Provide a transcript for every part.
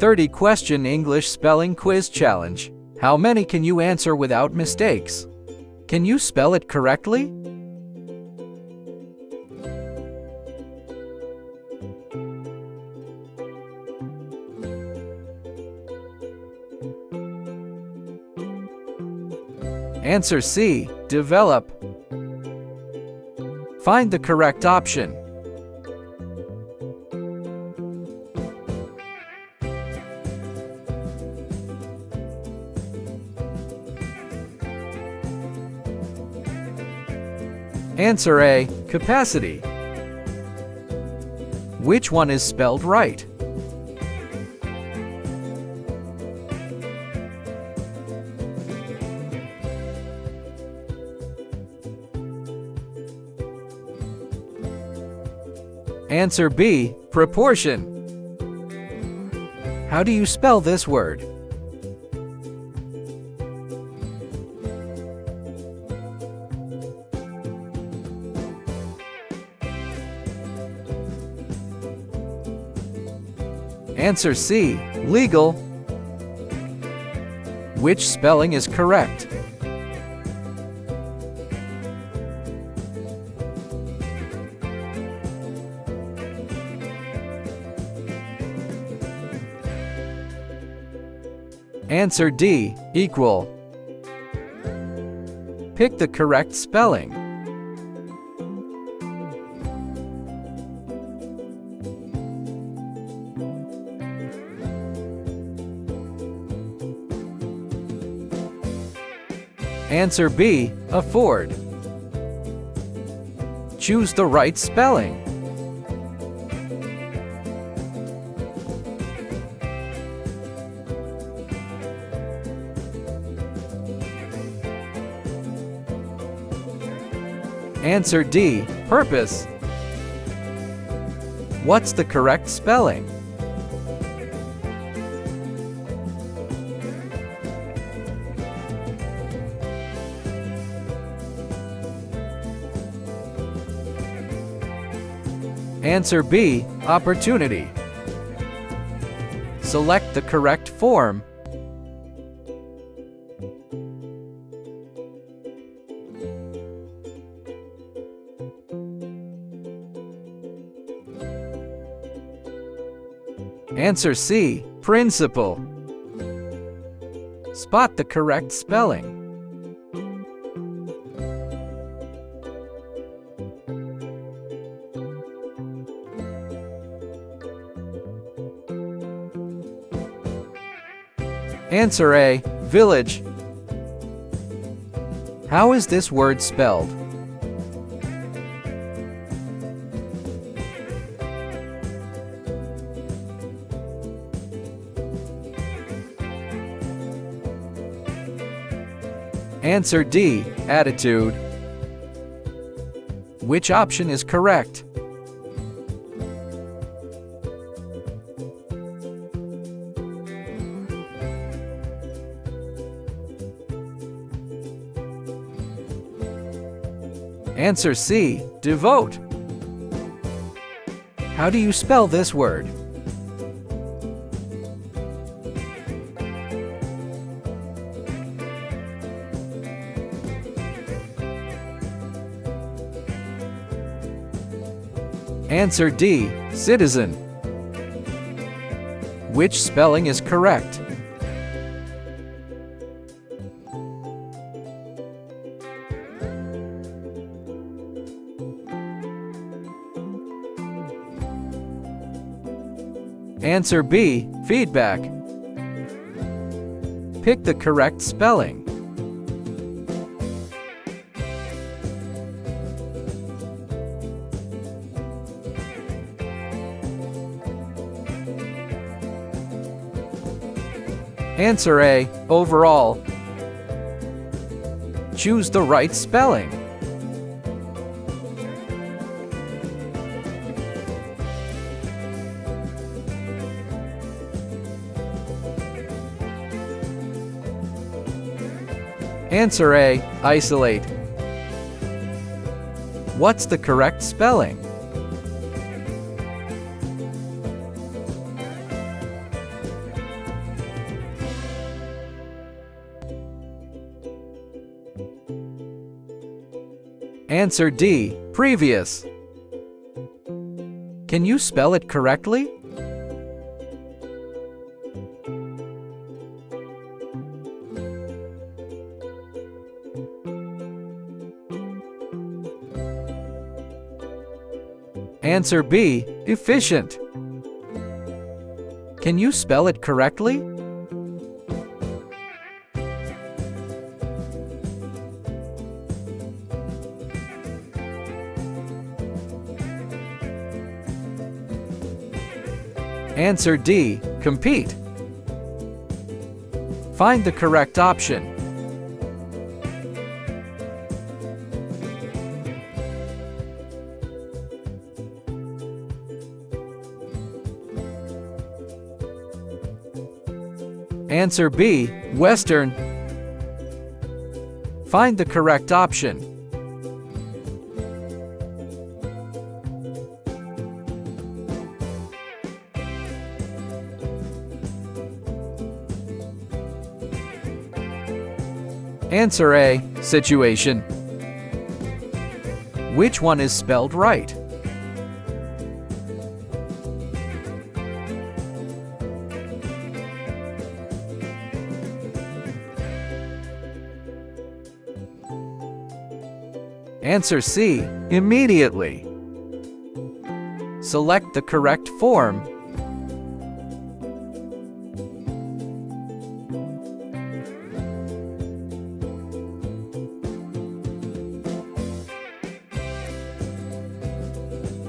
30-question English spelling quiz challenge. How many can you answer without mistakes? Can you spell it correctly? Answer C. Develop. Find the correct option. Answer A. Capacity. Which one is spelled right? Answer B. Proportion. How do you spell this word? Answer C. Legal. Which spelling is correct? Answer D. Equal. Pick the correct spelling. Answer B. Afford. Choose the right spelling. Answer D. Purpose. What's the correct spelling? Answer B. Opportunity. Select the correct form. Answer C. Principle. Spot the correct spelling. Answer A. Village. How is this word spelled? Answer D. Attitude. Which option is correct? Answer C. Devote. How do you spell this word? Answer D. Citizen. Which spelling is correct? Answer B. Feedback. Pick the correct spelling. Answer A. Overall. Choose the right spelling. Answer A. Isolate. What's the correct spelling? Answer D. Previous. Can you spell it correctly? Answer B. Efficient. Can you spell it correctly? Answer D. Compete. Find the correct option. Answer B. Western. Find the correct option. Answer A. Situation. Which one is spelled right? Answer C. Immediately. Select the correct form.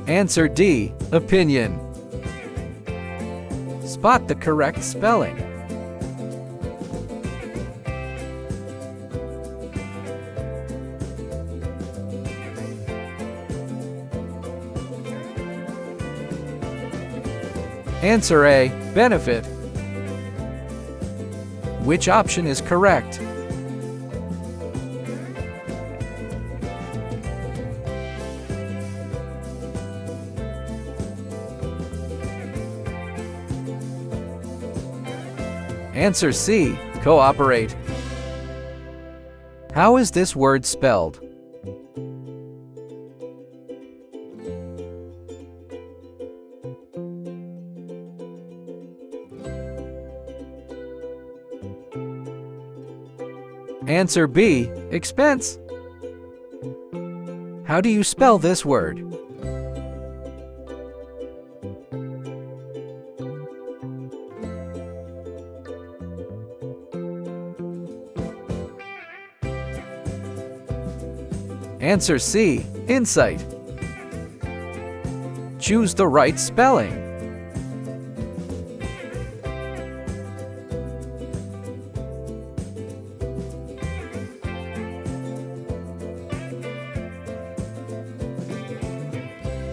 Answer D. Opinion. Spot the correct spelling. Answer A. Benefit. Which option is correct? Answer C. Cooperate. How is this word spelled? Answer B. Expense. How do you spell this word? Answer C. Insight. Choose the right spelling.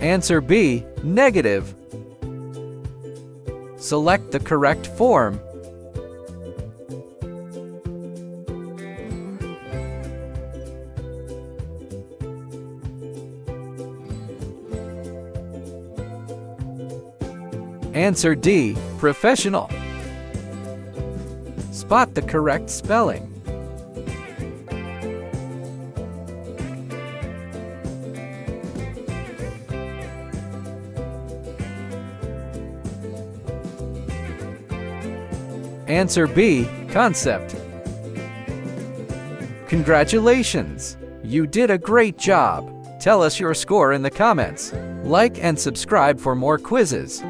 Answer B. Negative. Select the correct form. Answer D. Professional. Spot the correct spelling. Answer B. Concept. Congratulations! You did a great job! Tell us your score in the comments. Like and subscribe for more quizzes.